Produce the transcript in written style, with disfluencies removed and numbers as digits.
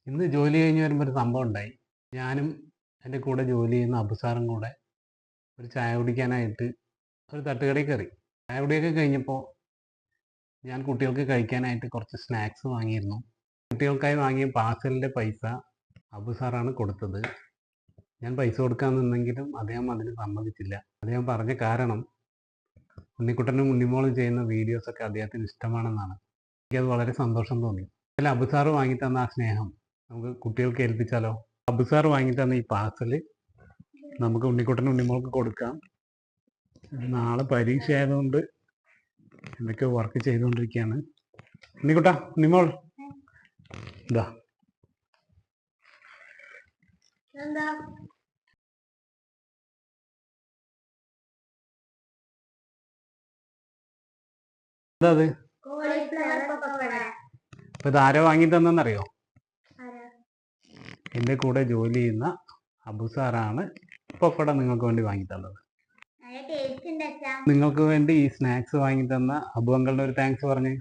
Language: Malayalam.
ഇന്ന് ജോലി കഴിഞ്ഞ് വരുമ്പോൾ ഒരു സംഭവം ഉണ്ടായി. ഞാനും എൻ്റെ കൂടെ ജോലി ചെയ്യുന്ന അബുസാറും കൂടെ ഒരു ചായ കുടിക്കാനായിട്ട് ഒരു തട്ടുകടയിൽ കയറി. ചായ കുടിയൊക്കെ കഴിഞ്ഞപ്പോൾ ഞാൻ കുട്ടികൾക്ക് കഴിക്കാനായിട്ട് കുറച്ച് സ്നാക്സ് വാങ്ങിയിരുന്നു. കുട്ടികൾക്കായി വാങ്ങിയ പാഴ്സലിൻ്റെ പൈസ അബുസാറാണ് കൊടുത്തത്. ഞാൻ പൈസ കൊടുക്കാൻ നിന്നെങ്കിലും അദ്ദേഹം അതിന് സമ്മതിച്ചില്ല. അദ്ദേഹം പറഞ്ഞ കാരണം ഉണ്ണിക്കുട്ടനും ഉണ്ണിമോളും ചെയ്യുന്ന വീഡിയോസൊക്കെ അദ്ദേഹത്തിന് ഇഷ്ടമാണെന്നാണ്. എനിക്കത് വളരെ സന്തോഷം തോന്നി. അതിൽ അബുസാറ് വാങ്ങി തന്ന ആ സ്നേഹം നമുക്ക് കുട്ടികൾക്ക് ഏൽപ്പിച്ചാലോ? അബുസാർ വാങ്ങി തന്ന ഈ പാർസല് നമുക്ക് ഉണ്ണിക്കുട്ടനും ഉണ്ണിമോൾക്ക് കൊടുക്കാം. നാളെ പരീക്ഷ ആയതുകൊണ്ട് എന്തൊക്കെയോ വർക്ക് ചെയ്തുകൊണ്ടിരിക്കുകയാണ്. ഉണ്ണിക്കുട്ട, ഉണ്ണിമോൾ, ഇതാ എന്താ അത്? ഇപ്പൊ ഇതാരോ വാങ്ങി തന്നെന്നറിയോ? എൻ്റെ കൂടെ ജോലി ചെയ്യുന്ന അബുസാറാണ് പപ്പട നിങ്ങൾക്ക് വേണ്ടി വാങ്ങി തന്നത്. നിങ്ങൾക്ക് വേണ്ടി ഈ സ്നാക്സ് വാങ്ങി തന്ന അബു അങ്കളിന് ഒരു താങ്ക്സ് പറഞ്ഞു.